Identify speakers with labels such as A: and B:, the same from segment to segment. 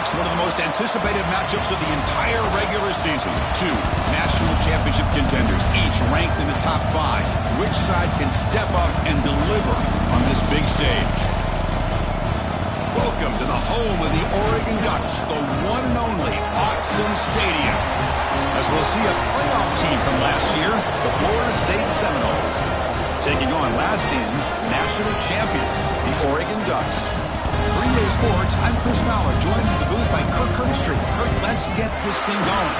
A: Ducks, one of the most anticipated matchups of the entire regular season. Two national championship contenders, each ranked in the top 5. Which side can step up and deliver on this big stage? Welcome to the home of the Oregon Ducks, the one and only Autzen Stadium. As we'll see a playoff team from last year, the Florida State Seminoles, taking on last season's national champions, the Oregon Ducks. 3-Day Sports, I'm Chris Fowler, joined in the booth by Kirk Herbstreit. Kirk, let's get this thing going.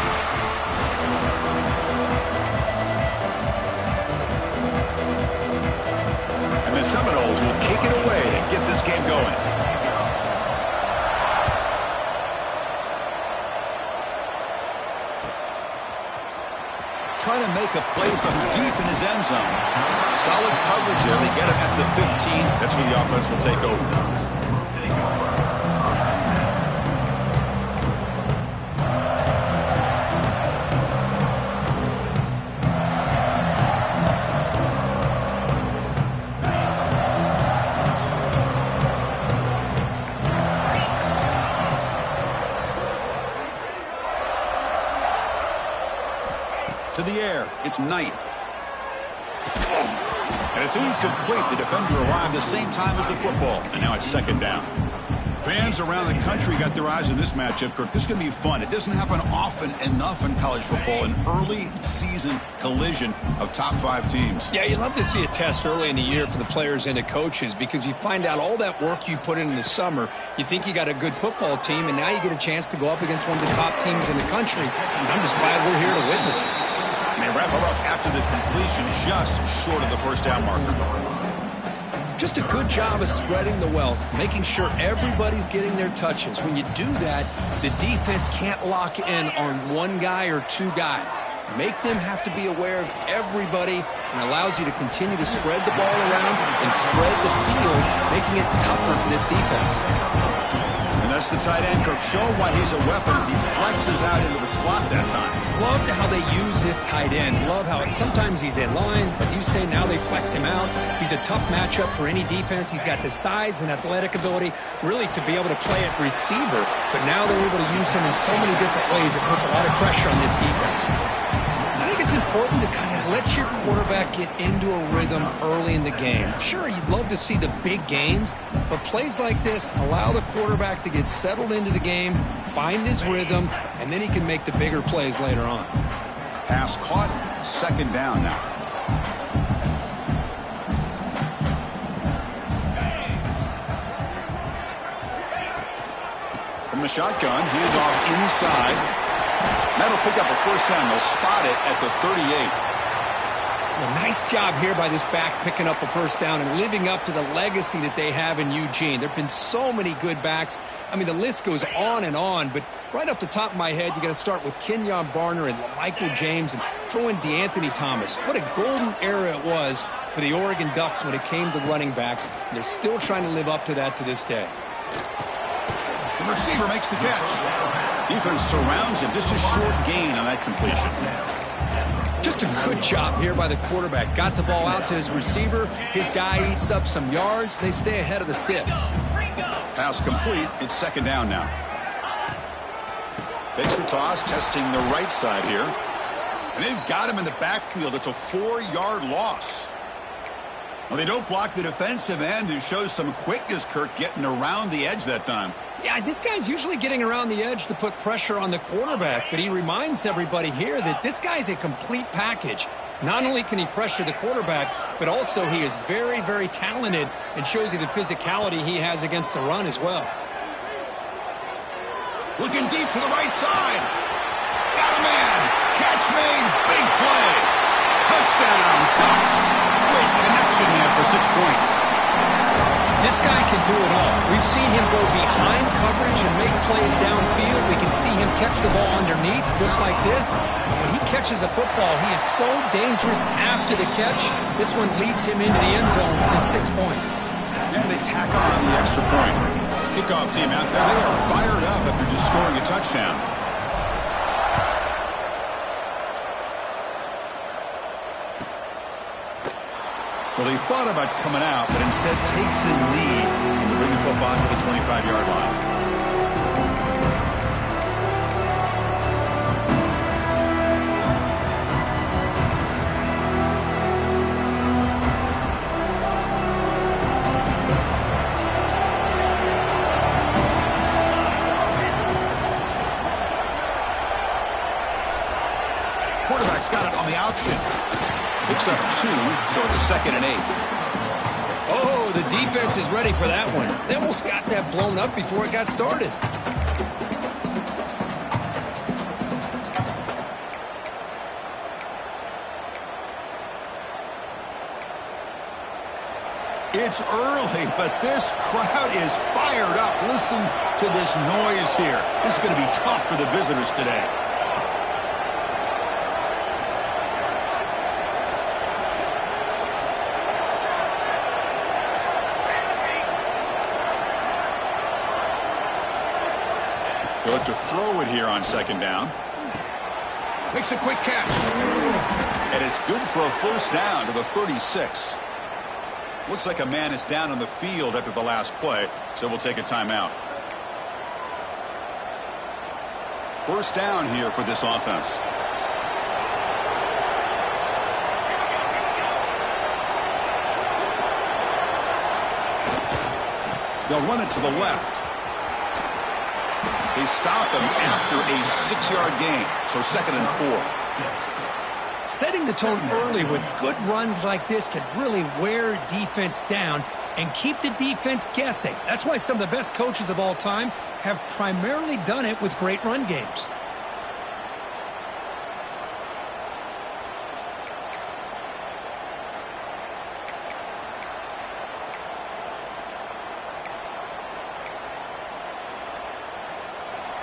A: And the Seminoles will kick it away and get this game going. Trying to make a play from deep in his end zone. Solid coverage there. They get him at the 15. That's where the offense will take over. To the air, it's Knight. And it's incomplete. The defender arrived the same time as the football, and now it's second down. Fans around the country got their eyes on this matchup, Kirk. This is going to be fun. It doesn't happen often enough in college football, an early season collision of top 5 teams.
B: Yeah, you love to see a test early in the year for the players and the coaches because you find out all that work you put in the summer. You think you got a good football team, and now you get a chance to go up against one of the top teams in the country. And I'm just glad we're here to witness it.
A: And they wrap it up after the completion, just short of the first down marker.
B: Just a good job of spreading the wealth, making sure everybody's getting their touches. When you do that, the defense can't lock in on one guy or two guys. Make them have to be aware of everybody and allows you to continue to spread the ball around and spread the field, making it tougher for this defense.
A: And that's the tight end, Kirk. Show why he's a weapon as he flexes out into the slot that time.
B: Love how they use this tight end. Love how sometimes he's in line. As you say, now they flex him out. He's a tough matchup for any defense. He's got the size and athletic ability really to be able to play at receiver. But now they're able to use him in so many different ways. It puts a lot of pressure on this defense. I think it's important to kind of let your quarterback get into a rhythm early in the game. Sure, you'd love to see the big gains, but plays like this allow the quarterback to get settled into the game, find his rhythm, and then he can make the bigger plays later on.
A: Pass caught, second down now. From the shotgun, handed off inside. That'll pick up a first down. They'll spot it at the 38.
B: A nice job here by this back picking up a first down and living up to the legacy that they have in Eugene. There have been so many good backs. I mean, the list goes on and on, but right off the top of my head, you got to start with Kenyon Barner and Michael James and throw in DeAnthony Thomas. What a golden era it was for the Oregon Ducks when it came to running backs. And they're still trying to live up to that to this day.
A: The receiver makes the catch. Defense surrounds him. Just a short gain on that completion.
B: Just a good job here by the quarterback. Got the ball out to his receiver. His guy eats up some yards. They stay ahead of the sticks.
A: Pass complete. It's second down now. Takes the toss, testing the right side here. And they've got him in the backfield. It's a 4-yard loss. Well, they don't block the defensive end, who shows some quickness, Kirk, getting around the edge that time.
B: Yeah, this guy's usually getting around the edge to put pressure on the quarterback, but he reminds everybody here that this guy's a complete package. Not only can he pressure the quarterback, but also he is very, very talented and shows you the physicality he has against the run as well.
A: Looking deep to the right side. Got a man. Catch made. Big play. Touchdown, Ducks. Great connection there for 6 points.
B: This guy can do it all. We've seen him go behind coverage and make plays downfield. We can see him catch the ball underneath just like this. When he catches a football, he is so dangerous after the catch. This one leads him into the end zone for the 6 points.
A: And they tack on the extra point. Kickoff team out there. They are fired up after just scoring a touchdown. Well, he thought about coming out, but instead takes a knee to bring the football to the 25-yard line. Quarterback's got it on the option. Picks up 2, so it's 2nd and 8.
B: Oh, the defense is ready for that one. They almost got that blown up before it got started.
A: It's early, but this crowd is fired up. Listen to this noise here. This is going to be tough for the visitors today. They'll look to throw it here on 2nd down. Makes a quick catch. And it's good for a first down to the 36. Looks like a man is down on the field after the last play, so we'll take a timeout. First down here for this offense. They'll run it to the left. They stop him after a 6-yard gain, so 2nd and 4.
B: Setting the tone early with good runs like this can really wear defense down and keep the defense guessing. That's why some of the best coaches of all time have primarily done it with great run games.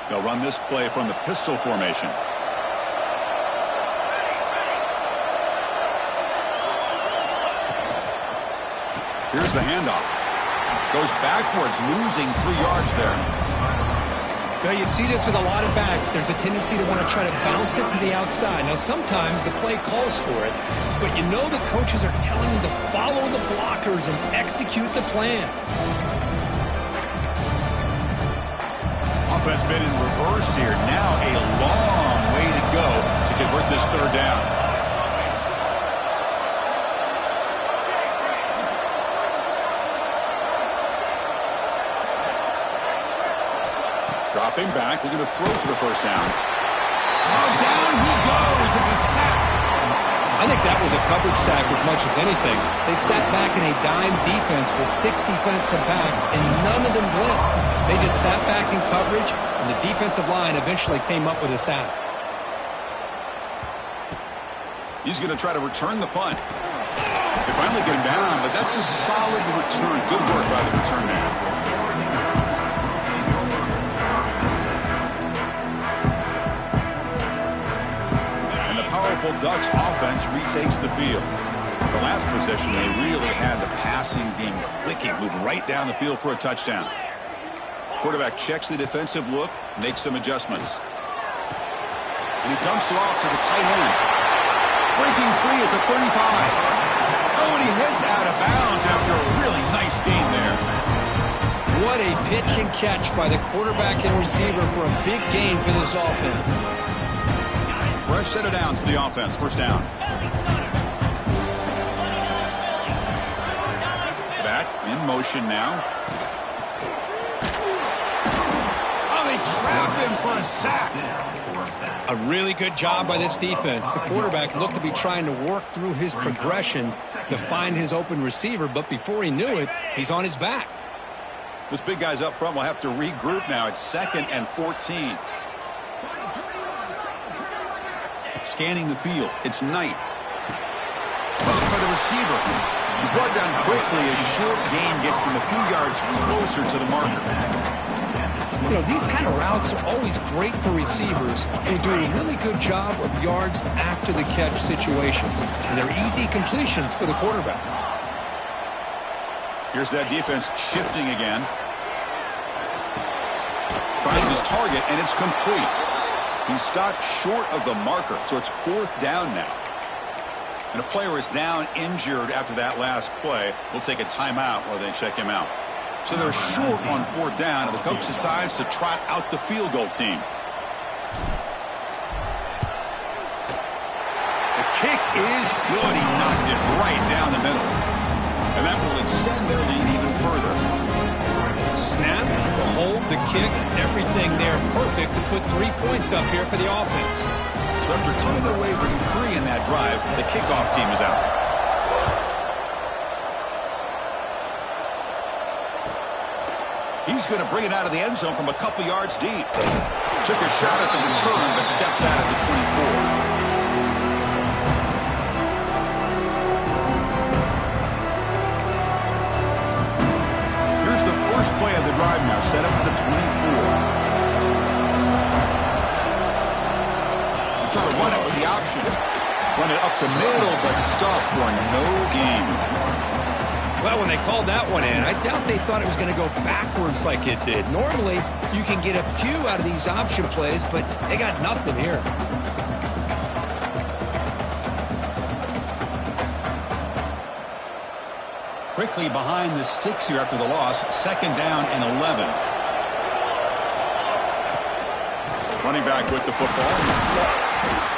A: They'll run this play from the pistol formation. Here's the handoff. Goes backwards, losing 3 yards there.
B: Now you see this with a lot of backs. There's a tendency to want to try to bounce it to the outside. Now sometimes the play calls for it, but you know the coaches are telling them to follow the blockers and execute the plan.
A: Offense been in reverse here. Now a long way to go to convert this 3rd down. Dropping back, looking to throw for the first down. Oh, down he goes. It's a sack.
B: I think that was a coverage sack as much as anything. They sat back in a dime defense with 6 defensive backs, and none of them blitzed. They just sat back in coverage, and the defensive line eventually came up with a sack.
A: He's going to try to return the punt. They finally get him down, but that's a solid return. Good work by the return man. Powerful Ducks offense retakes the field. The last possession, they really had the passing game clicking, moved right down the field for a touchdown. Quarterback checks the defensive look, makes some adjustments. And he dumps it off to the tight end. Breaking free at the 35. Oh, and he heads out of bounds after a really nice game there.
B: What a pitch and catch by the quarterback and receiver for a big gain for this offense.
A: Fresh set of downs for the offense. First down. Back in motion now. Oh, they trapped him for a sack.
B: A really good job by this defense. The quarterback looked to be trying to work through his progressions to find his open receiver, but before he knew it, he's on his back.
A: This big guy's up front will have to regroup now. It's 2nd and 14. Scanning the field. It's Knight. Caught by the receiver. He's brought down quickly. A short gain gets them a few yards closer to the marker.
B: You know, these kind of routes are always great for receivers who do a really good job of yards after the catch situations. And they're easy completions for the quarterback.
A: Here's that defense shifting again. Finds his target, and it's complete. He stopped short of the marker, so it's 4th down now. And a player is down injured after that last play. We'll take a timeout while they check him out. So they're short on 4th down, and the coach decides to trot out the field goal team. The kick is good. He knocked it right down the middle. And that will extend their lead even further.
B: Snap, the hold, the kick, everything there perfect to put 3 points up here for the offense.
A: So after coming away with that drive, the kickoff team is out. He's going to bring it out of the end zone from a couple yards deep. Took a shot at the return, but steps out of the 24. First play of the drive now, set up at the 24. We'll try to run it with the option. Run it up the middle, but stuffed for no gain.
B: Well, when they called that one in, I doubt they thought it was going to go backwards like it did. Normally, you can get a few out of these option plays, but they got nothing here.
A: Quickly behind the sticks here after the loss. Second down and 11. Running back with the football.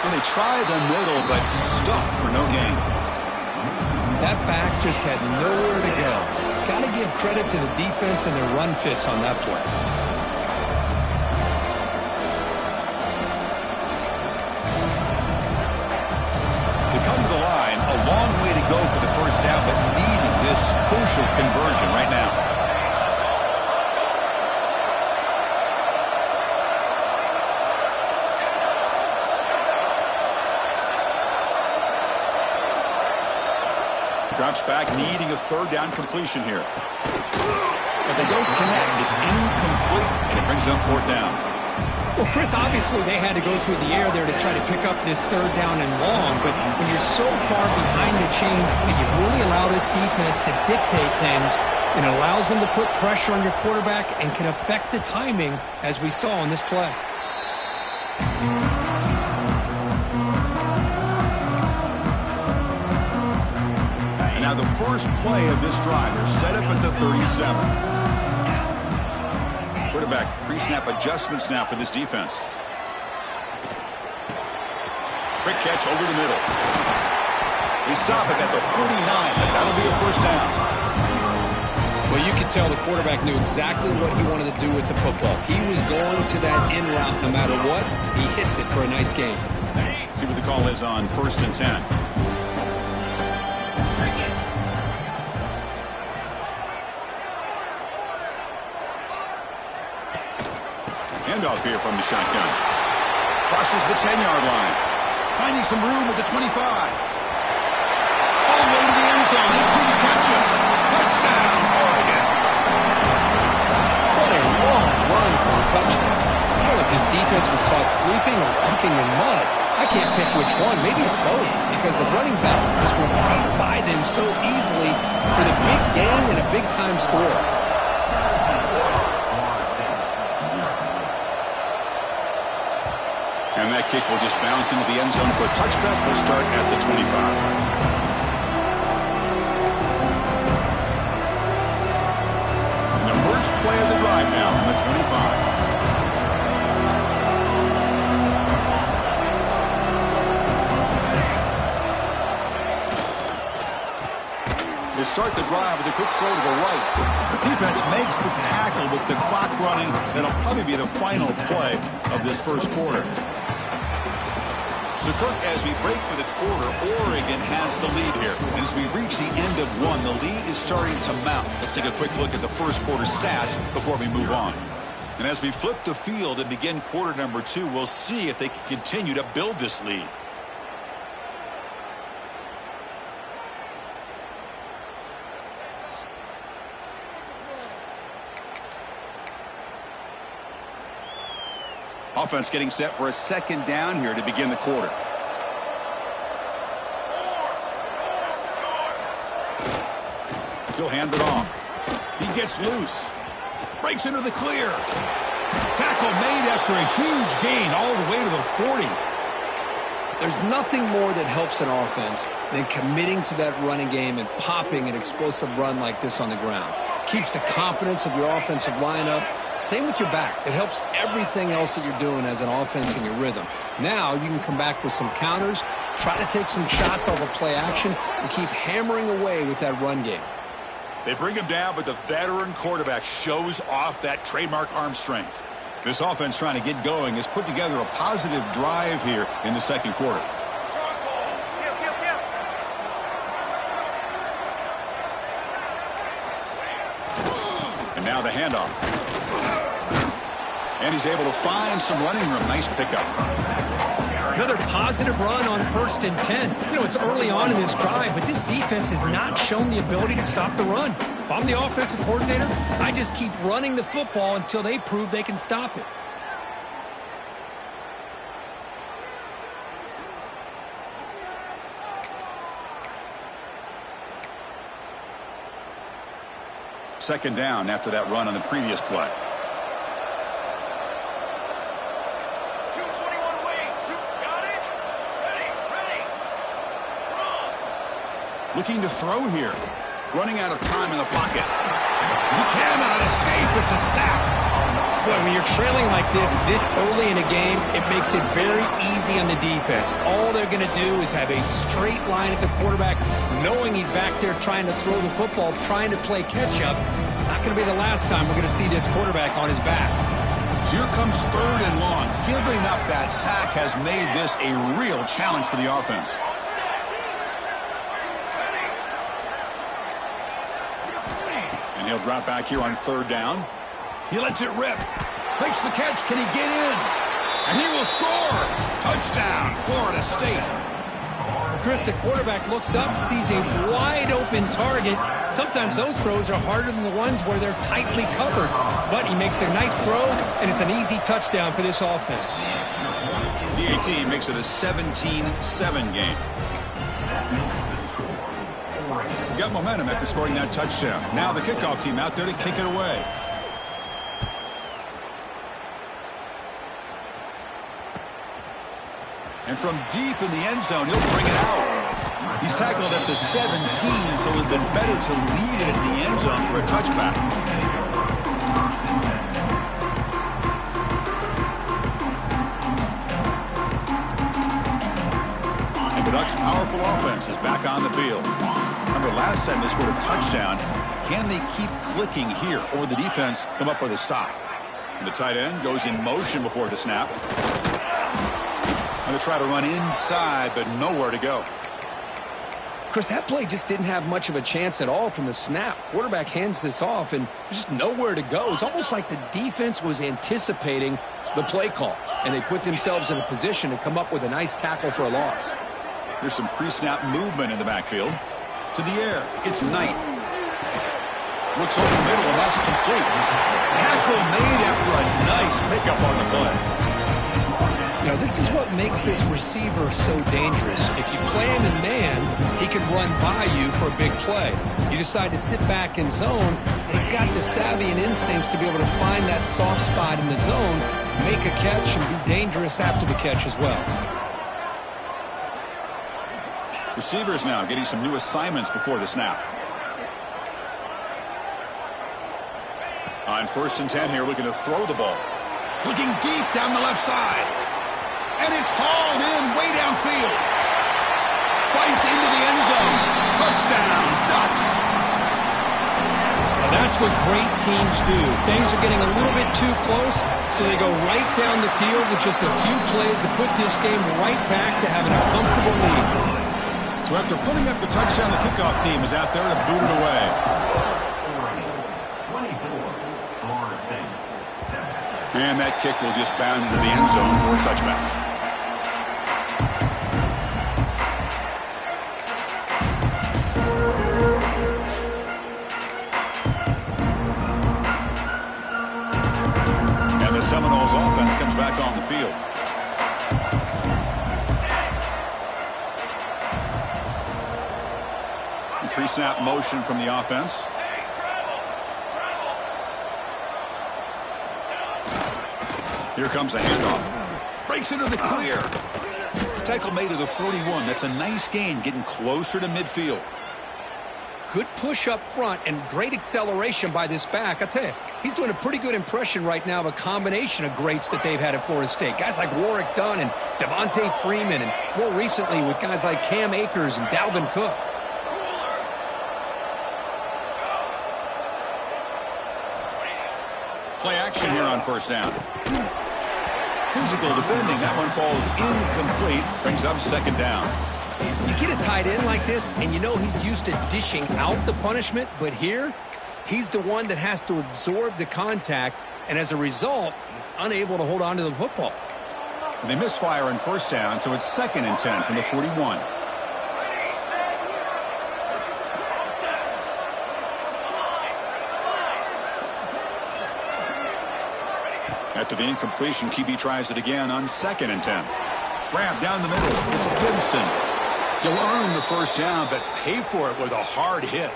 A: And they try the middle, but stuffed for no gain.
B: That back just had nowhere to go. Got to give credit to the defense and their run fits on that play.
A: They come to the line. A long way to go for the first down, but needing this crucial conversion right now. Drops back, needing a third down completion here. But they don't connect. It's incomplete, and it brings up fourth down.
B: Well, Chris, obviously they had to go through the air there to try to pick up this third down and long, but when you're so far behind the chains, when you really allow this defense to dictate things, it allows them to put pressure on your quarterback and can affect the timing, as we saw on this play.
A: And now the first play of this drive is set up at the 37. Quarterback pre-snap adjustments now for this defense. Quick catch over the middle. They stop it at the 49, but that'll be a first down.
B: Well, you could tell the quarterback knew exactly what he wanted to do with the football. He was going to that in route no matter what. He hits it for a nice gain.
A: See what the call is on 1st and 10. Handoff here from the shotgun. Crosses the 10-yard line. Finding some room at the 25. All the way to the end zone. They couldn't catch him. Touchdown, Oregon.
B: What a long run for a touchdown. I don't know if his defense was caught sleeping or walking in mud. I can't pick which one. Maybe it's both, because the running back just went right by them so easily for the big gain and a big-time score.
A: And that kick will just bounce into the end zone for a touchback. We'll start at the 25. And the first play of the drive now on the 25. They start the drive with a quick throw to the right. The defense makes the tackle with the clock running. That'll probably be the final play of this first quarter. So, Kirk, as we break for the quarter, Oregon has the lead here. And as we reach the end of one, the lead is starting to mount. Let's take a quick look at the first quarter stats before we move on. And as we flip the field and begin quarter number 2, we'll see if they can continue to build this lead. Offense getting set for a second down here to begin the quarter. He'll hand it off. He gets loose. Breaks into the clear. Tackle made after a huge gain all the way to the 40.
B: There's nothing more that helps an offense than committing to that running game and popping an explosive run like this on the ground. Keeps the confidence of your offensive lineup. Same with your back. It helps everything else that you're doing as an offense in your rhythm. Now you can come back with some counters, try to take some shots off of play action, and keep hammering away with that run game.
A: They bring him down, but the veteran quarterback shows off that trademark arm strength. This offense trying to get going has put together a positive drive here in the second quarter. the handoff. And he's able to find some running room. Nice pickup.
B: Another positive run on 1st and 10. You know, it's early on in this drive, but this defense has not shown the ability to stop the run. If I'm the offensive coordinator, I just keep running the football until they prove they can stop it.
A: Second down after that run on the previous play. Looking to throw here. Running out of time in the pocket. He cannot escape. It's a sack.
B: Boy, when you're trailing like this early in a game, it makes it very easy on the defense. All they're going to do is have a straight line at the quarterback, knowing he's back there trying to throw the football, trying to play catch-up. It's not going to be the last time we're going to see this quarterback on his back.
A: So here comes 3rd and long. Giving up that sack has made this a real challenge for the offense. And he'll drop back here on 3rd down. He lets it rip. Makes the catch. Can he get in? And he will score. Touchdown, Florida State.
B: Chris, the quarterback looks up, sees a wide-open target. Sometimes those throws are harder than the ones where they're tightly covered. But he makes a nice throw, and it's an easy touchdown for this offense.
A: The 18 makes it a 17-7 game. Got momentum after scoring that touchdown. Now the kickoff team out there to kick it away. And from deep in the end zone, he'll bring it out. He's tackled at the 17, so it's been better to lead it in the end zone for a touchback. And the Ducks' powerful offense is back on the field. Remember, last time they scored a touchdown. Can they keep clicking here, or will the defense come up with a stop? And the tight end goes in motion before the snap. And they try to run inside, but nowhere to go.
B: Chris, that play just didn't have much of a chance at all from the snap. Quarterback hands this off, and there's just nowhere to go. It's almost like the defense was anticipating the play call, and they put themselves in a position to come up with a nice tackle for a loss.
A: There's some pre-snap movement in the backfield. To the air, it's Knight. Looks over the middle, and that's complete. Tackle made after a nice pickup on the play.
B: Now, this is what makes this receiver so dangerous. If you play him in man, he can run by you for a big play. You decide to sit back in zone, and he's got the savvy and instincts to be able to find that soft spot in the zone, make a catch, and be dangerous after the catch as well.
A: Receivers now getting some new assignments before the snap. On 1st and 10 here, looking to throw the ball. Looking deep down the left side. And it's hauled in way downfield. Fights into the end zone. Touchdown, Ducks.
B: Now that's what great teams do. Things are getting a little bit too close, so they go right down the field with just a few plays to put this game right back to having a comfortable lead.
A: So after putting up the touchdown, the kickoff team is out there to boot it away. And that kick will just bound into the end zone for a touchback. And the Seminoles offense comes back on the field. Pre-snap motion from the offense. Here comes a handoff. Breaks into the clear. Tackle made at the 41. That's a nice gain, getting closer to midfield.
B: Good push up front and great acceleration by this back. I tell you, he's doing a pretty good impression right now of a combination of greats that they've had at Florida State. Guys like Warwick Dunn and Devontae Freeman, and more recently with guys like Cam Akers and Dalvin Cook.
A: Play action here on 1st down. Physical defending. That one falls incomplete. Brings up 2nd down.
B: You get a tight end like this, and you know he's used to dishing out the punishment, but here, He's the one that has to absorb the contact, and as a result, he's unable to hold on to the football.
A: And they misfire in first down, so it's 2nd and 10 from the 41. After the incompletion, QB tries it again on 2nd and 10. Grab down the middle. It's Gibson. He'll earn the first down, but pay for it with a hard hit.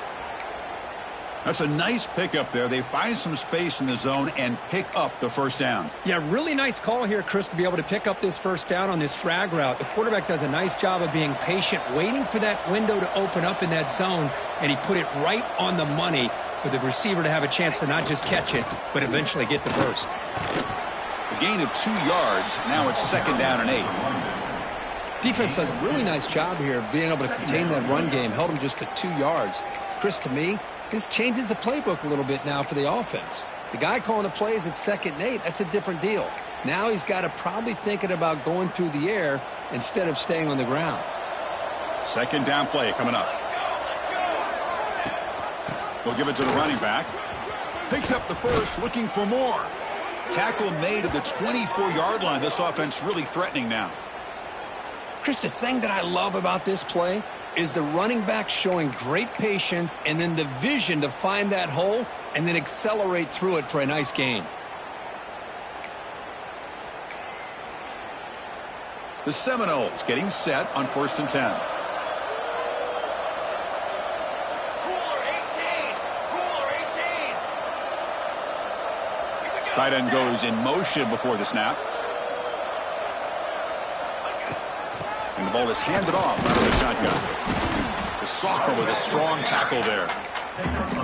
A: That's a nice pickup there. They find some space in the zone and pick up the first down.
B: Yeah, really nice call here, Chris, to be able to pick up this first down on this drag route. The quarterback does a nice job of being patient, waiting for that window to open up in that zone, and he put it right on the money for the receiver to have a chance to not just catch it, but eventually get the first.
A: A gain of 2 yards. Now it's 2nd down and 8.
B: Defense does a really nice job here of being able to contain that run game, held him just to 2 yards. Chris, to me, this changes the playbook a little bit now for the offense. The guy calling the plays at 2nd and 8, that's a different deal. Now he's got to probably thinking about going through the air instead of staying on the ground.
A: 2nd down play coming up. He'll give it to the running back. Picks up the first, looking for more. Tackle made at the 24-yard line. This offense really threatening now.
B: Chris, the thing that I love about this play is the running back showing great patience and then the vision to find that hole and then accelerate through it for a nice gain.
A: The Seminoles getting set on 1st and 10. Tight end goes in motion before the snap. And the ball is handed off out of the shotgun. The sophomore with a strong tackle there.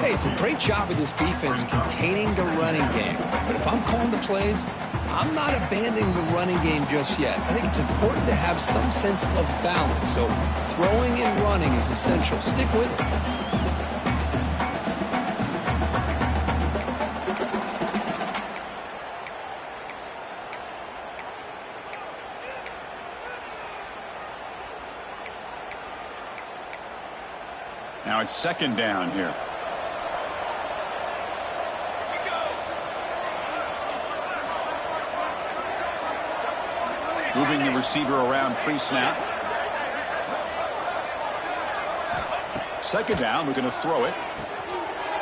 B: Hey, it's a great job of this defense containing the running game. But if I'm calling the plays, I'm not abandoning the running game just yet. I think it's important to have some sense of balance. So throwing and running is essential. Stick with it.
A: Now it's 2nd down here. Moving the receiver around pre-snap. 2nd down, we're going to throw it.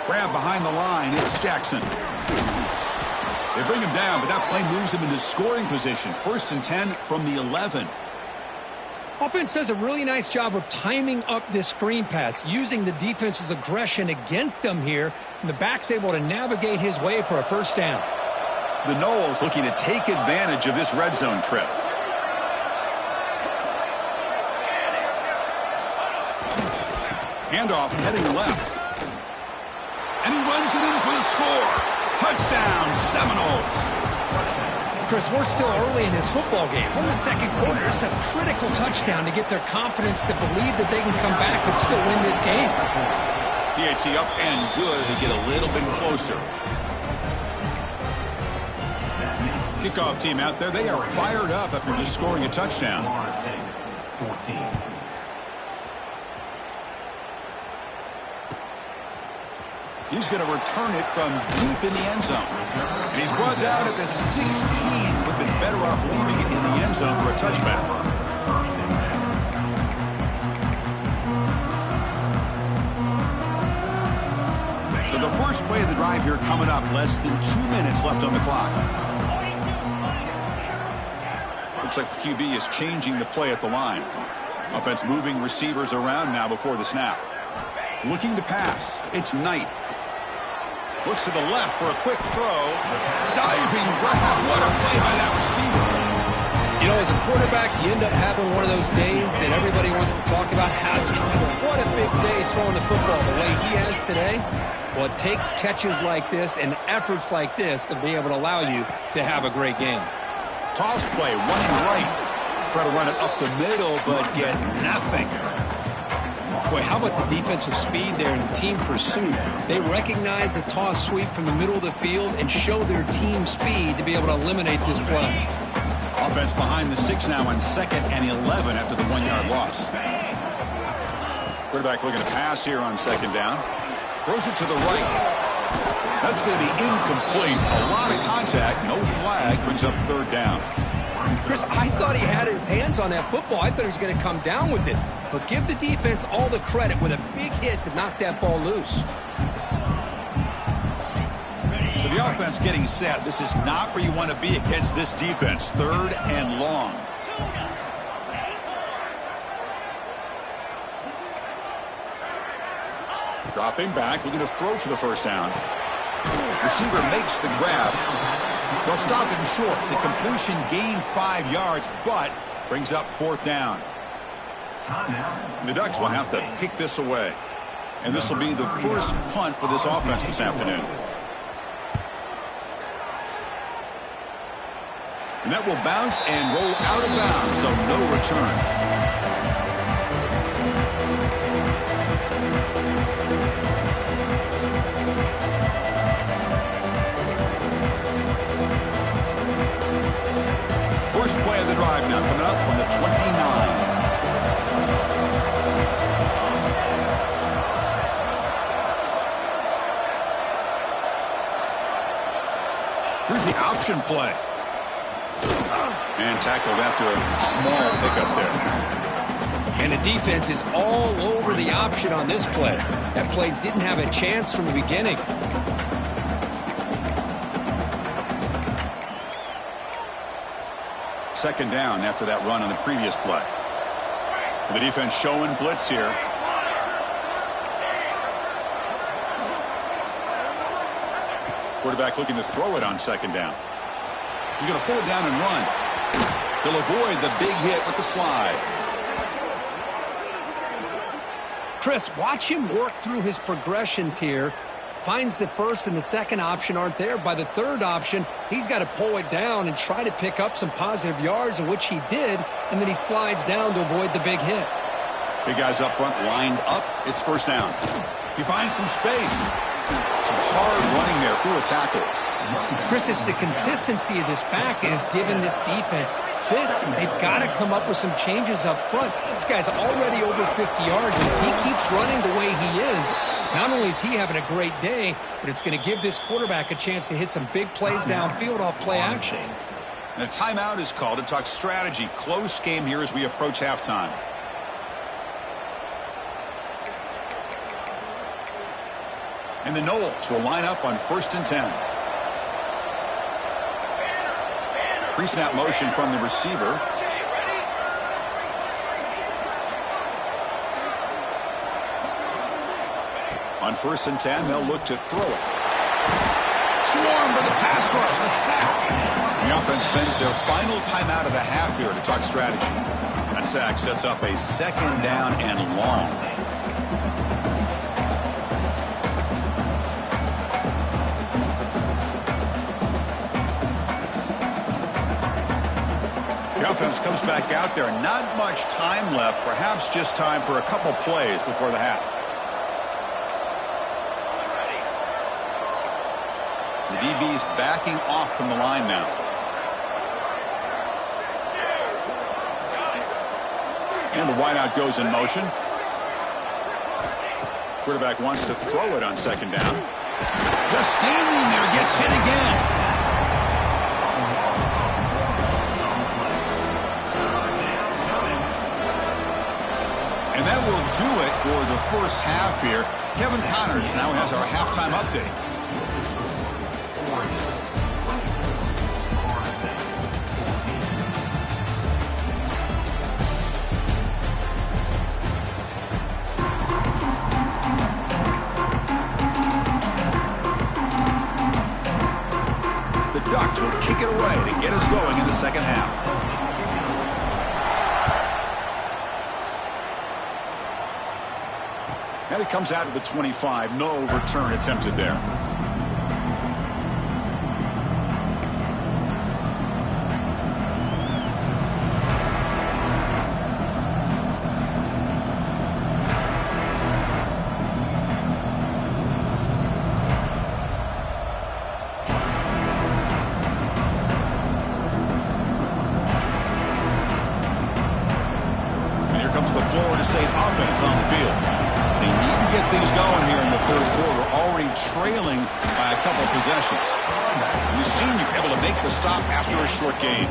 A: Grab behind the line, it's Jackson. They bring him down, but that play moves him into scoring position. 1st and 10 from the 11.
B: Offense does a really nice job of timing up this screen pass, using the defense's aggression against them here, and the back's able to navigate his way for a first down.
A: The Noles looking to take advantage of this red zone trip. Handoff heading left. And he runs it in for the score. Touchdown, Seminoles.
B: Chris, we're still early in this football game. We're in the 2nd quarter. It's a critical touchdown to get their confidence to believe that they can come back and still win this game.
A: PAT up and good to get a little bit closer. Kickoff team out there. They are fired up after just scoring a touchdown. He's going to return it from deep in the end zone. And he's brought down at the 16. Would have been better off leaving it in the end zone for a touchback. So the first play of the drive here coming up. Less than 2 minutes left on the clock. Looks like the QB is changing the play at the line. Offense moving receivers around now before the snap. Looking to pass. It's Knight. Looks to the left for a quick throw. Diving grab. What a play by that receiver.
B: You know, as a quarterback, you end up having one of those days that everybody wants to talk about. How'd you do it? What a big day throwing the football the way he has today. Well, it takes catches like this and efforts like this to be able to allow you to have a great game.
A: Toss play, running right. Try to run it up the middle, but get nothing.
B: Boy, how about the defensive speed there in the team pursuit? They recognize the toss sweep from the middle of the field and show their team speed to be able to eliminate this play.
A: Offense behind the 6 now on 2nd and 11 after the 1-yard loss. Quarterback looking to pass here on 2nd down. Throws it to the right. That's going to be incomplete. A lot of contact. No flag. Brings up third down.
B: Chris, I thought he had his hands on that football. I thought he was going to come down with it. But give the defense all the credit with a big hit to knock that ball loose.
A: So the offense getting set. This is not where you want to be against this defense. Third and long. Dropping back, looking to throw for the first down. Receiver makes the grab. They'll stop it short. The completion gained 5 yards, but brings up fourth down. And the Ducks will have to kick this away. And this will be the first punt for this offense this afternoon. And that will bounce and roll out of bounds, so no return. First play of the drive now coming up from the 29. Here's the option play. And tackled after a small pickup there.
B: And the defense is all over the option on this play. That play didn't have a chance from the beginning.
A: Second down after that run on the previous play. The defense showing blitz here. Quarterback looking to throw it on second down. He's going to pull it down and run. He'll avoid the big hit with the slide.
B: Chris, watch him work through his progressions here. Finds the first and the second option aren't there. By the third option, he's got to pull it down and try to pick up some positive yards, of which he did, and then he slides down to avoid the big hit.
A: Big guys up front lined up. It's first down. He finds some space. Some hard running there through a tackle.
B: Chris, it's the consistency of this back is giving this defense fits. They've got to come up with some changes up front. This guy's already over 50 yards, and if he keeps running the way he is, not only is he having a great day, but it's going to give this quarterback a chance to hit some big plays downfield off play action.
A: And a timeout is called to talk strategy. Close game here as we approach halftime. And the Knowles will line up on 1st and 10. Pre-snap motion from the receiver. On 1st and 10, they'll look to throw it. Swarmed by the pass rush, a sack. The offense spends their final timeout of the half here to talk strategy. That sack sets up a second down and long. The offense comes back out there. Not much time left. Perhaps just time for a couple plays before the half. The DB's backing off from the line now. And the wideout goes in motion. Quarterback wants to throw it on second down. Just standing there, gets hit again. And that will do it for the first half here. Kevin Connors now has our halftime update. The Ducks will kick it away to get us going in the second half. And it comes out of the 25. No return attempted there. And here comes the Florida State offense on the field. They need get things going here in the third quarter, already trailing by a couple possessions. The senior able to make the stop after a short gain.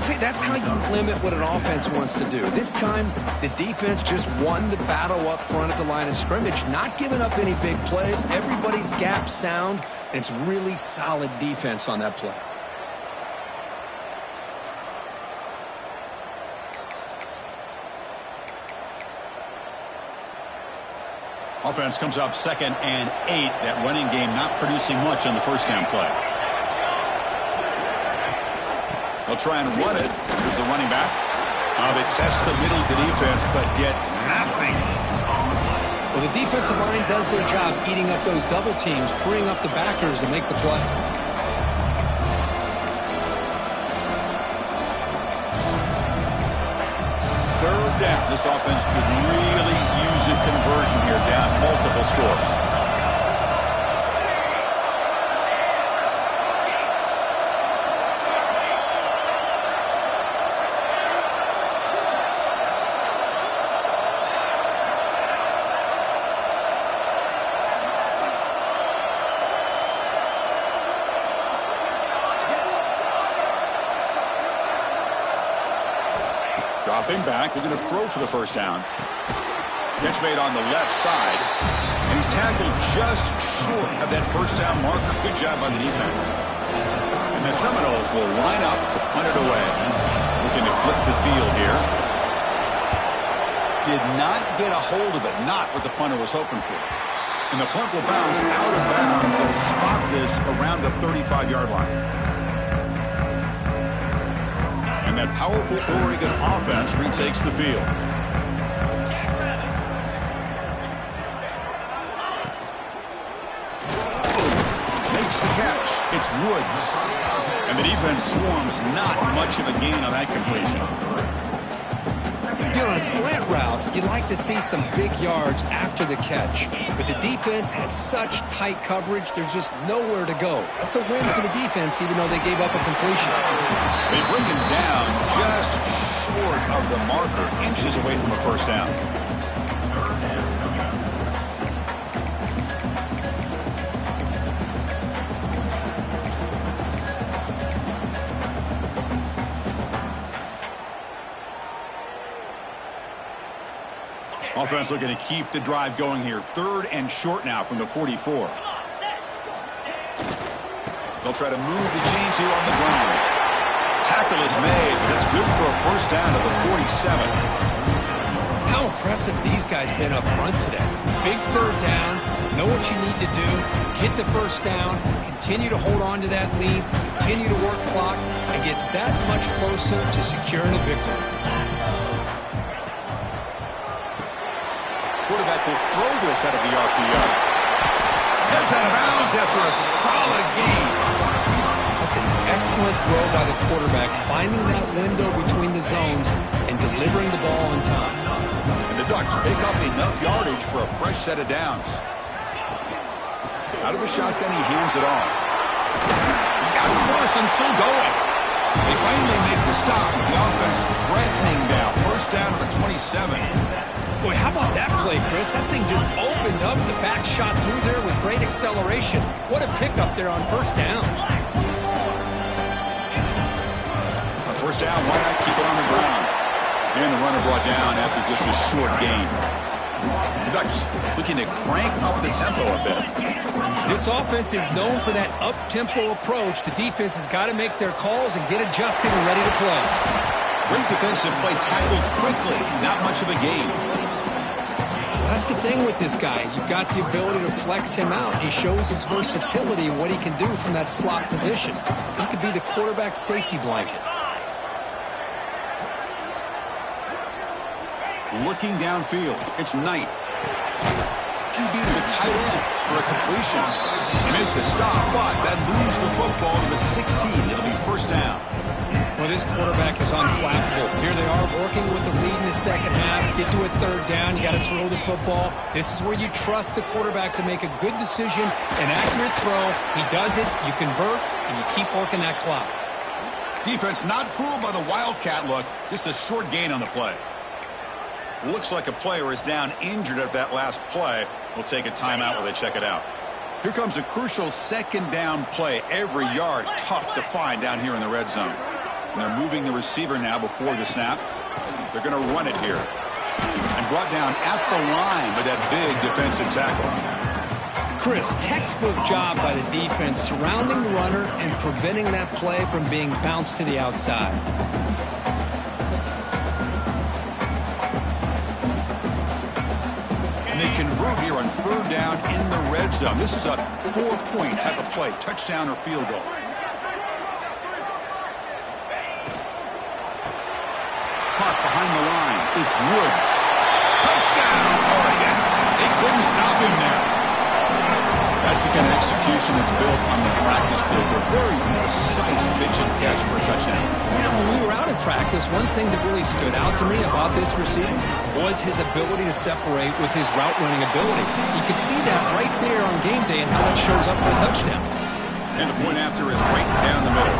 B: See, that's how you limit what an offense wants to do. This time, the defense just won the battle up front at the line of scrimmage, not giving up any big plays. Everybody's gap sound, and it's really solid defense on that play.
A: Offense comes up 2nd and 8. That running game not producing much on the first down play. They'll try and run it. Here's the running back. They test the middle of the defense, but get nothing.
B: Well, the defensive line does their job eating up those double teams, freeing up the backers to make the play.
A: Third down. This offense could really use a conversion here, down multiple scores. Dropping back, they're going to throw for the first down. Catch made on the left side, and he's tackled just short of that first down marker. Good job by the defense. And the Seminoles will line up to punt it away. Looking to flip the field here. Did not get a hold of it, not what the punter was hoping for. And the punt will bounce out of bounds. They'll spot this around the 35-yard line. And that powerful Oregon offense retakes the field. Makes the catch. It's Woods. And the defense swarms, not much of a gain on that completion.
B: You know, on a slant route, you'd like to see some big yards after the catch. But the defense has such tight coverage, there's just nowhere to go. That's a win for the defense, even though they gave up a completion.
A: They bring him down just short of the marker, inches away from a first down. Offense looking to keep the drive going here. 3rd and short now from the 44. They'll try to move the chains here on the ground. Tackle is made. That's good for a first down to the 47.
B: How impressive these guys been up front today. Big 3rd down. Know what you need to do. Get the first down. Continue to hold on to that lead. Continue to work clock. And get that much closer to securing a victory.
A: Quarterback will throw this out of the RPO. Heads out of bounds after a solid gain.
B: That's an excellent throw by the quarterback, finding that window between the zones and delivering the ball on time.
A: And the Ducks pick up enough yardage for a fresh set of downs. Out of the shotgun, he hands it off. He's got the first and still going. They finally make the stop. The offense threatening now. First down to the 27.
B: Boy, how about that play, Chris? That thing just opened up. The back shot through there with great acceleration. What a pickup there on first down.
A: On first down, why not keep it on the ground? And the runner brought down after just a short gain. The Ducks looking to crank up the tempo a bit.
B: This offense is known for that up-tempo approach. The defense has got to make their calls and get adjusted and ready to play.
A: Great defensive play, tackled quickly. Not much of a gain.
B: Well, that's the thing with this guy. You've got the ability to flex him out. He shows his versatility and what he can do from that slot position. He could be the quarterback safety blanket.
A: Looking downfield, it's Knight. QB to the tight end for a completion. They make the stop, but that moves the football to the 16. It'll be first down.
B: Well, this quarterback is unflappable. Here they are working with the lead in the second half. Get to a 3rd down. You got to throw the football. This is where you trust the quarterback to make a good decision, an accurate throw. He does it, you convert, and you keep working that clock. Defense not fooled by the Wildcat look. Just a short gain on the play.
A: Looks like a player is down injured at that last play. We'll take a timeout while they check it out. Here comes a crucial second down play. Every yard tough to find down here in the red zone. And they're moving the receiver now before the snap. They're going to run it here. And brought down at the line with that big defensive tackle.
B: Chris, textbook job by the defense surrounding the runner and preventing that play from being bounced to the outside.
A: And they convert here on third down in the red zone. This is a 4-point type of play, touchdown or field goal. Caught behind the line. It's Woods. Touchdown, Oregon. They couldn't stop him there. That's the kind of execution that's built on the practice field. A very precise pitch and catch for a touchdown.
B: Yeah, when we were out at practice, one thing that really stood out to me about this receiver was his ability to separate with his route running ability. You could see that right there on game day and how that shows up for a touchdown.
A: And the point after is right down the middle.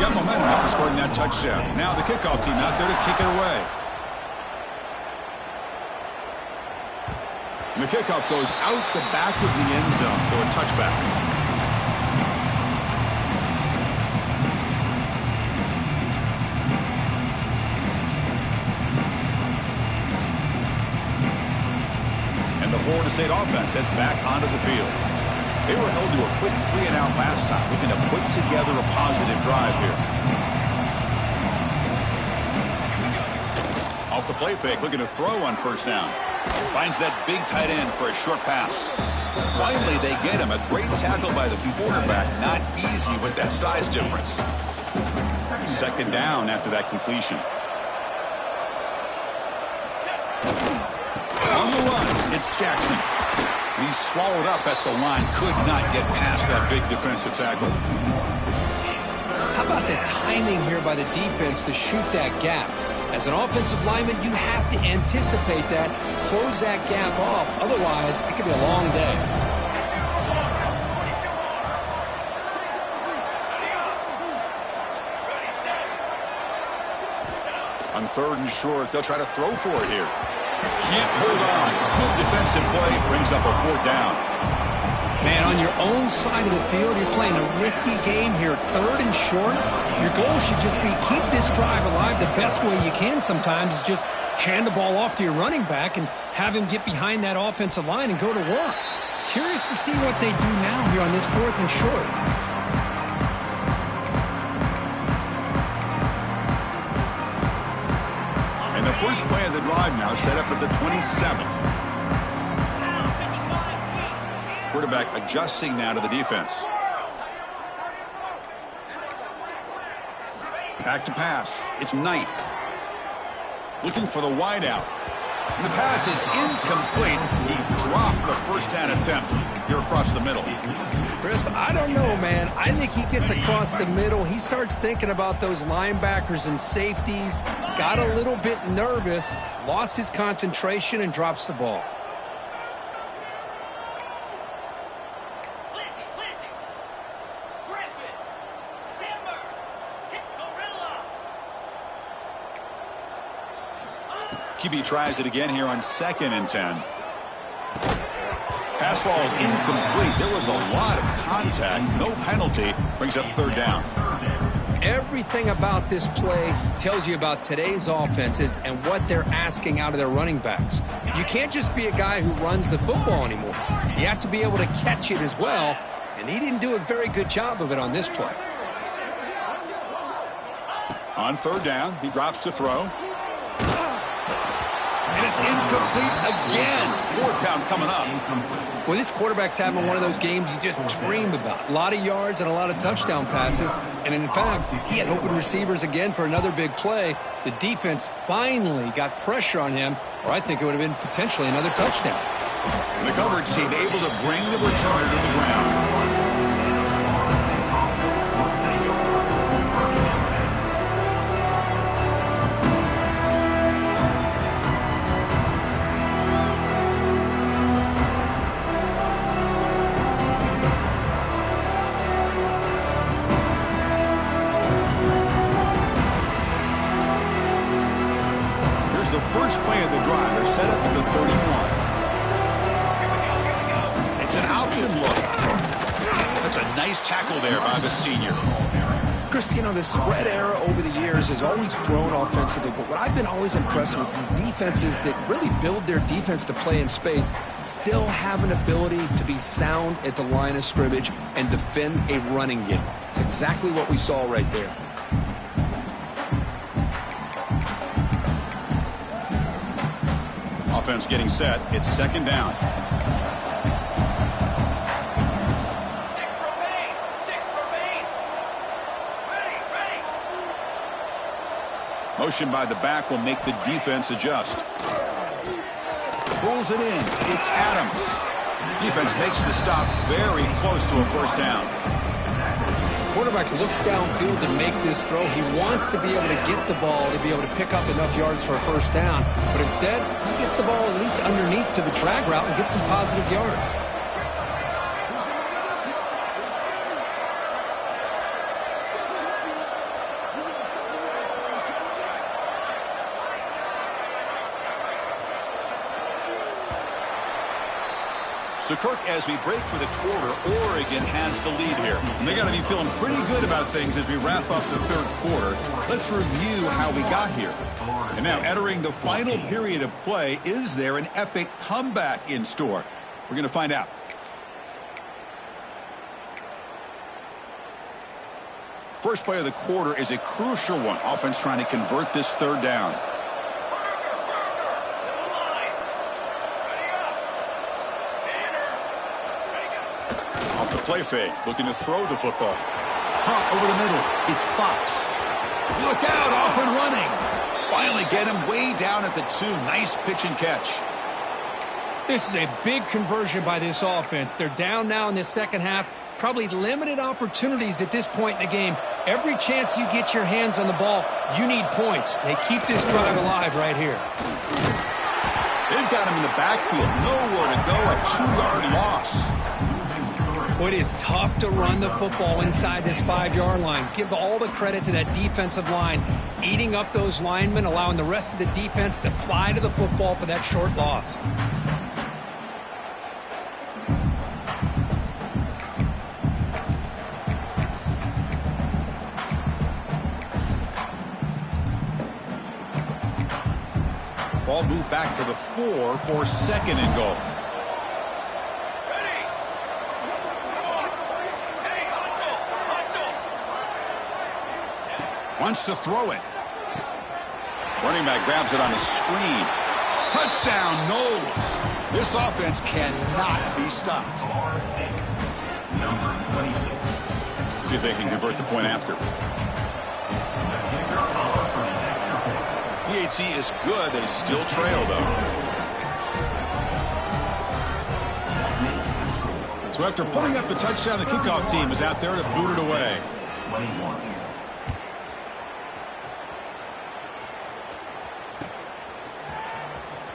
A: Got momentum after scoring that touchdown. Now the kickoff team out there to kick it away. And the kickoff goes out the back of the end zone, so a touchback. And the Florida State offense heads back onto the field. They were held to a quick 3-and-out last time, looking to put together a positive drive here. Off the play fake, looking to throw on first down. Finds that big tight end for a short pass. Finally, they get him. A great tackle by the quarterback. Not easy with that size difference. Second down after that completion. On the run, it's Jackson. He's swallowed up at the line. Could not get past that big defensive tackle.
B: How about the timing here by the defense to shoot that gap? As an offensive lineman, you have to anticipate that, close that gap off. Otherwise, it could be a long day.
A: On third and short, they'll try to throw for it here. Can't hold on. Good defensive play brings up a fourth down.
B: Man, on your own side of the field, you're playing a risky game here. Third and short, your goal should just be keep this drive alive the best way you can sometimes is just hand the ball off to your running back and have him get behind that offensive line and go to work. Curious to see what they do now here on this fourth and short.
A: And the first play of the drive now set up at the 27. Quarterback adjusting now to the defense. Back to pass. It's Knight. Looking for the wideout. And the pass is incomplete. He dropped the first down attempt here across the middle.
B: Chris, I don't know, man. I think he gets across the middle. He starts thinking about those linebackers and safeties. Got a little bit nervous. Lost his concentration and drops the ball.
A: QB tries it again here on 2nd and 10. Pass ball is incomplete. There was a lot of contact. No penalty. Brings up third down.
B: Everything about this play tells you about today's offenses and what they're asking out of their running backs. You can't just be a guy who runs the football anymore. You have to be able to catch it as well, and he didn't do a very good job of it on this play.
A: On third down, he drops to throw. And it's incomplete again. Fourth down coming up.
B: Well, this quarterback's having one of those games you just dream about. A lot of yards and a lot of touchdown passes. And in fact, he had open receivers again for another big play. The defense finally got pressure on him, or I think it would have been potentially another touchdown.
A: And the coverage team able to bring the returner to the ground. First play of the 31. It's an option look. That's a nice tackle there by the senior.
B: Chris, you know, the spread era over the years has always grown offensively, but what I've been always impressed with defenses that really build their defense to play in space still have an ability to be sound at the line of scrimmage and defend a running game. It's exactly what we saw right there.
A: Offense getting set. It's second down. Motion by the back will make the defense adjust. Pulls it in. It's Adams. Defense makes the stop very close to a first down.
B: Quarterback looks downfield to make this throw. He wants to be able to get the ball to be able to pick up enough yards for a first down. But instead, he gets the ball at least underneath to the drag route and gets some positive yards.
A: So, Kirk, as we break for the quarter, Oregon has the lead here. And they got to be feeling pretty good about things as we wrap up the third quarter. Let's review how we got here. And now, entering the final period of play, is there an epic comeback in store? We're going to find out. First play of the quarter is a crucial one. Offense trying to convert this third down. Play fake, looking to throw the football. Hop over the middle. It's Fox. Look out, off and running. Finally get him way down at the 2. Nice pitch and catch.
B: This is a big conversion by this offense. They're down now in the second half. Probably limited opportunities at this point in the game. Every chance you get your hands on the ball, you need points. They keep this drive alive right here.
A: They've got him in the backfield. Nowhere to go. A 2-yard loss.
B: Well, it is tough to run the football inside this 5-yard line. Give all the credit to that defensive line, eating up those linemen, allowing the rest of the defense to fly to the football for that short loss.
A: Ball moved back to the 4 for second and goal. Wants to throw it. Running back grabs it on a screen. Touchdown, Knowles. This offense cannot be stopped. See if they can convert the point after. PAT is good. They still trail, though. So after putting up the touchdown, the kickoff team is out there to boot it away. 21.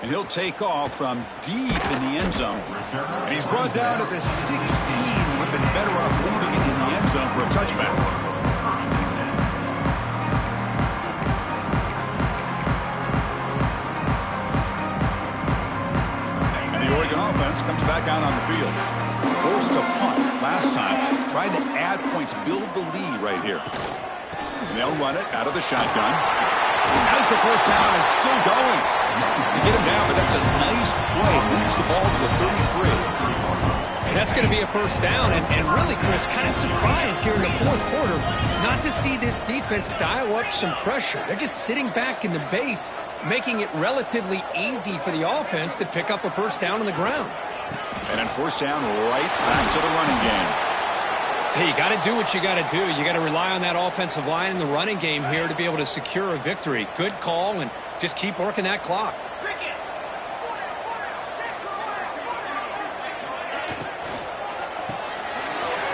A: And he'll take off from deep in the end zone. And he's brought down at the 16. Would have been better off leaving it in the end zone for a touchback. And the Oregon offense comes back out on the field. Forced to punt last time. Trying to add points, build the lead right here. And they'll run it out of the shotgun. As the first down is still going. They get him down, but that's a nice play. Moves the ball to the 33.
B: And that's going to be a first down. And really, Chris, kind of surprised here in the fourth quarter not to see this defense dial up some pressure. They're just sitting back in the base, making it relatively easy for the offense to pick up a first down on the ground.
A: And then first down right back to the running game.
B: Hey, you got to do what you got to do. You got to rely on that offensive line in the running game here to be able to secure a victory. Good call, and just keep working that clock.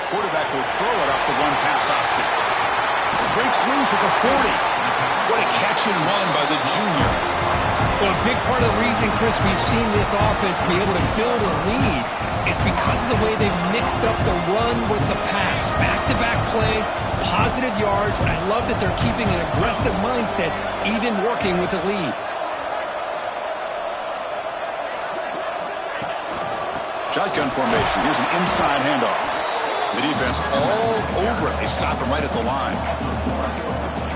A: Quarterback will throw it off the one-pass option. Breaks loose at the 40. What a catch and run by the junior.
B: Well, a big part of the reason, Chris, we've seen this offense be able to build a lead is because of the way they've mixed up the run with the pass. Back-to-back plays, positive yards, and I love that they're keeping an aggressive mindset, even working with a lead.
A: Shotgun formation. Here's an inside handoff. The defense all over it. They stop him right at the line.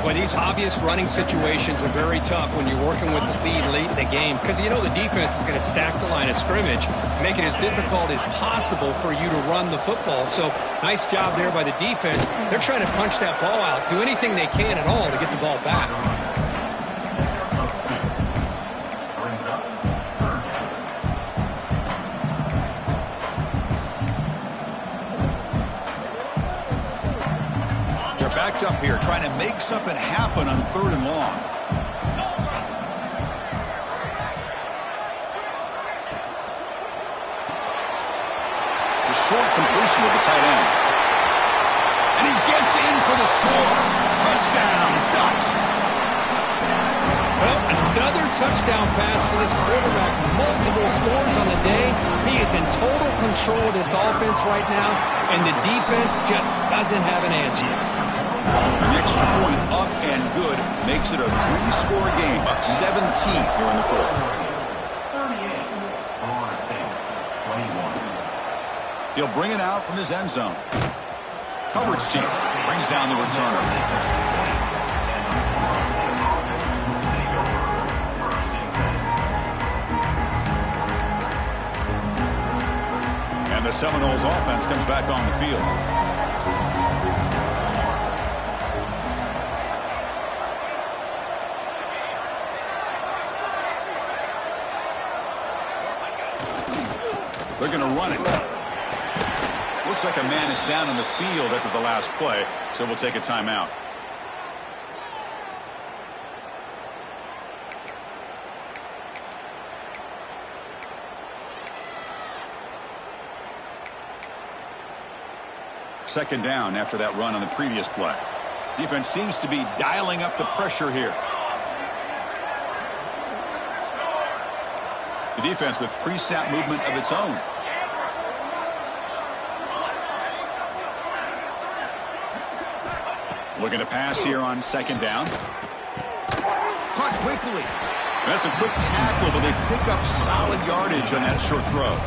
B: Well, these obvious running situations are very tough when you're working with the lead late in the game because you know the defense is going to stack the line of scrimmage, make it as difficult as possible for you to run the football. So nice job there by the defense. They're trying to punch that ball out, do anything they can at all to get the ball back.
A: Up here trying to make something happen on 3rd and long. The short completion with the tight end. And he gets in for the score. Touchdown, Ducks.
B: Well, another touchdown pass for this quarterback. Multiple scores on the day. He is in total control of this offense right now, and the defense just doesn't have an answer.
A: An extra point up and good makes it a 3-score game, up 17 here in the 4th. He'll bring it out from his end zone. Coverage team brings down the returner. And the Seminoles offense comes back on the field. They're going to run it. Looks like a man is down in the field after the last play, so we'll take a timeout. Second down after that run on the previous play. Defense seems to be dialing up the pressure here. The defense with pre-snap movement of its own. Looking to pass here on 2nd down. Caught quickly. That's a quick tackle, but they pick up solid yardage on that short throw.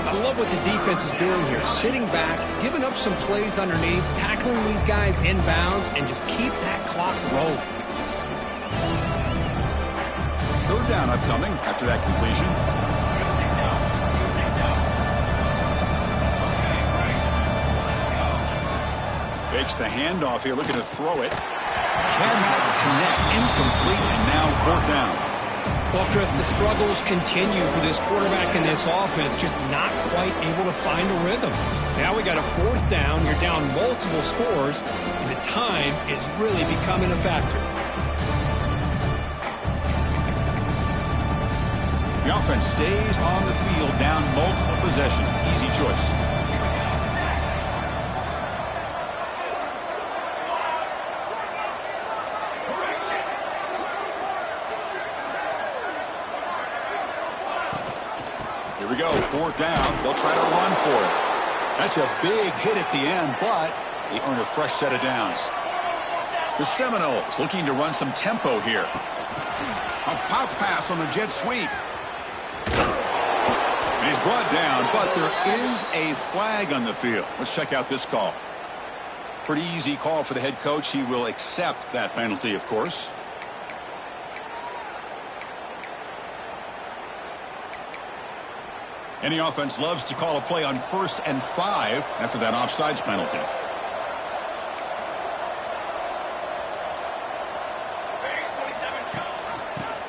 B: I love what the defense is doing here. Sitting back, giving up some plays underneath, tackling these guys inbounds, and just keep that clock rolling.
A: 3rd down upcoming after that completion. Fakes the handoff here, looking to throw it. Cannot connect, incomplete, and now 4th down.
B: Well, Chris, the struggles continue for this quarterback in this offense, just not quite able to find a rhythm. Now we got a 4th down, you're down multiple scores, and the time is really becoming a factor.
A: The offense stays on the field, down multiple possessions. Easy choice. Here we go, 4th down. They'll try to run for it. That's a big hit at the end, but they earn a fresh set of downs. The Seminoles looking to run some tempo here. A pop pass on the jet sweep. And he's brought down, but there is a flag on the field. Let's check out this call. Pretty easy call for the head coach. He will accept that penalty, of course. Any offense loves to call a play on 1st and 5 after that offsides penalty.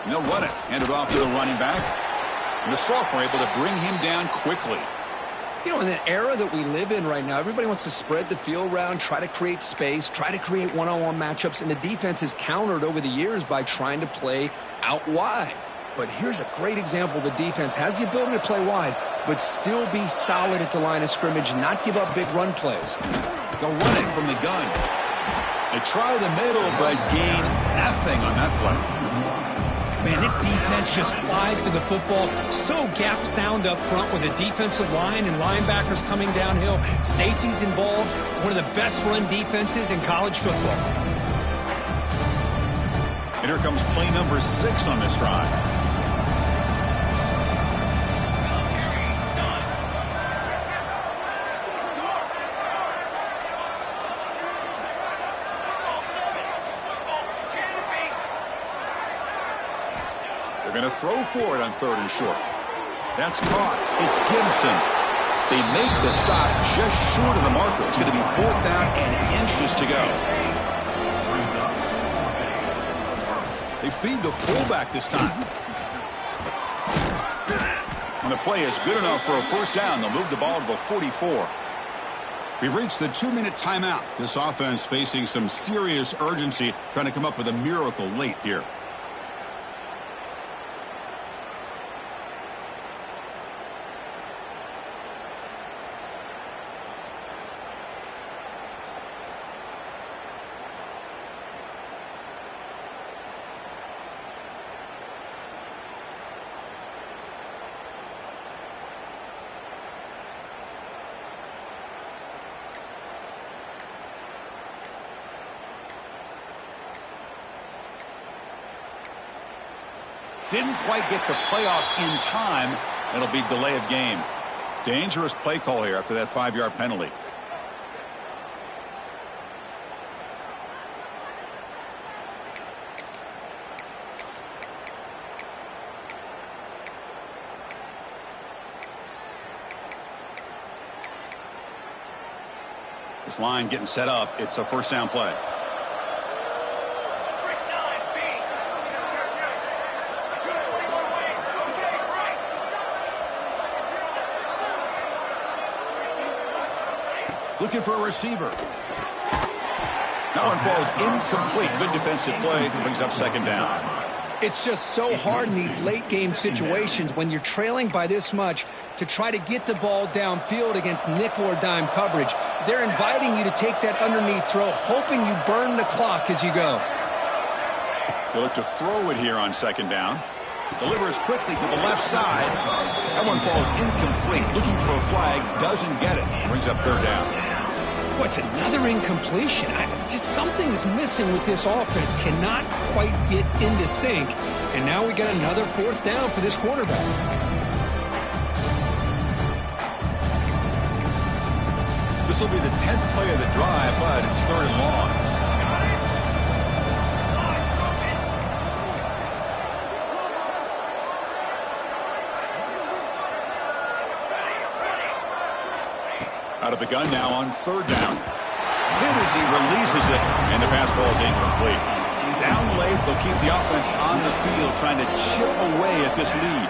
A: And they'll run it. Hand it off to the running back. And the sophomore able to bring him down quickly.
B: You know, in the era that we live in right now, everybody wants to spread the field around, try to create space, try to create one-on-one matchups, and the defense has countered over the years by trying to play out wide. But here's a great example. The defense has the ability to play wide, but still be solid at the line of scrimmage, not give up big run plays.
A: They'll run it from the gun. They try the middle, but gain nothing on that play.
B: Man, this defense just flies to the football. So gap sound up front with the defensive line and linebackers coming downhill. Safeties involved. One of the best run defenses in college football.
A: And here comes play number 6 on this drive. going to throw for it on 3rd and short. That's caught. It's Gibson. They make the stop just short of the marker. It's going to be 4th down and inches to go. They feed the fullback this time. And the play is good enough for a 1st down. They'll move the ball to the 44. We've reached the 2-minute timeout. This offense facing some serious urgency, trying to come up with a miracle late here. Didn't quite get the playoff in time. It'll be delay of game. Dangerous play call here after that 5-yard penalty. This line getting set up. It's a 1st down play. Looking for a receiver. That one falls incomplete. Good defensive play. Brings up 2nd down.
B: It's just so hard in these late game situations when you're trailing by this much to try to get the ball downfield against nickel or dime coverage. They're inviting you to take that underneath throw, hoping you burn the clock as you go.
A: They look to throw it here on 2nd down. Delivers quickly to the left side. That one falls incomplete. Looking for a flag. Doesn't get it. Brings up 3rd down.
B: What's another incompletion? Just something is missing with this offense. Cannot quite get into sync. And now we got another 4th down for this quarterback.
A: This will be the 10th play of the drive, but it's 3rd and long. Out of the gun now on 3rd down. Hit as he releases it, and the pass ball is incomplete. Down late, they'll keep the offense on the field, trying to chip away at this lead.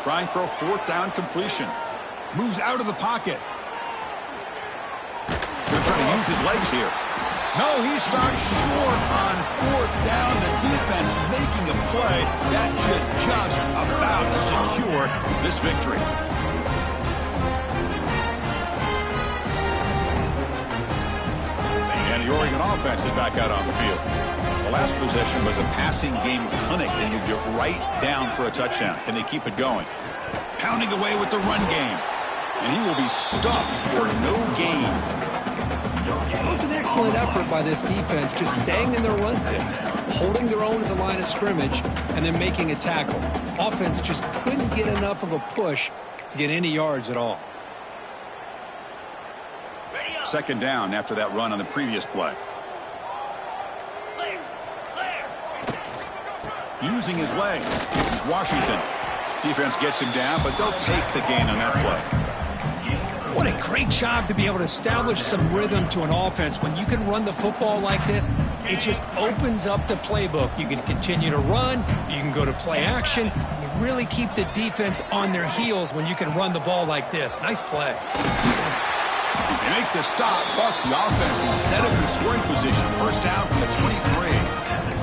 A: Trying for a 4th down completion. Moves out of the pocket. Going to try to use his legs here. No, he stopped short on 4th down. The defense making a play that should just about secure this victory. And the Oregon offense is back out on the field. The last possession was a passing game clinic. They moved it right down for a touchdown. Can they keep it going? Pounding away with the run game. And he will be stuffed for no gain.
B: It was an excellent effort by this defense, just staying in their run fix, holding their own at the line of scrimmage, and then making a tackle. Offense just couldn't get enough of a push to get any yards at all.
A: 2nd down after that run on the previous play. Using his legs, it's Washington. Defense gets him down, but they'll take the gain on that play.
B: What a great job to be able to establish some rhythm to an offense. When you can run the football like this, it just opens up the playbook. You can continue to run. You can go to play action. You really keep the defense on their heels when you can run the ball like this. Nice play.
A: They make the stop, but the offense is set up in scoring position. 1st down from the 23.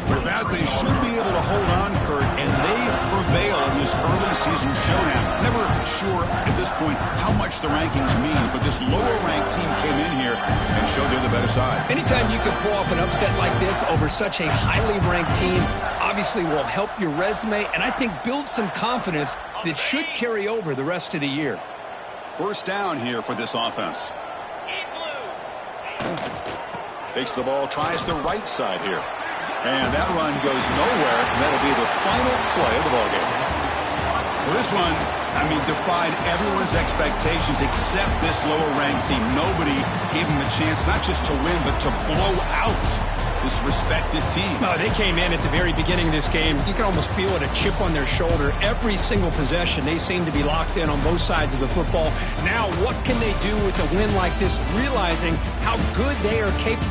A: With that, they should be able to hold on, Kurt, and they prevail in this early season showdown. Never sure at this point how much the rankings mean, but this lower-ranked team came in here and showed they're the better side.
B: Anytime you can pull off an upset like this over such a highly ranked team, obviously will help your resume, and I think build some confidence that should carry over the rest of the year.
A: 1st down here for this offense. Takes the ball, tries the right side here. And that run goes nowhere. That'll be the final play of the ballgame. Well, this one, defied everyone's expectations except this lower-ranked team. Nobody gave them a chance not just to win, but to blow out his respective team.
B: No, they came in at the very beginning of this game. You can almost feel it, a chip on their shoulder. Every single possession, they seem to be locked in on both sides of the football. Now, what can they do with a win like this, realizing how good they are capable of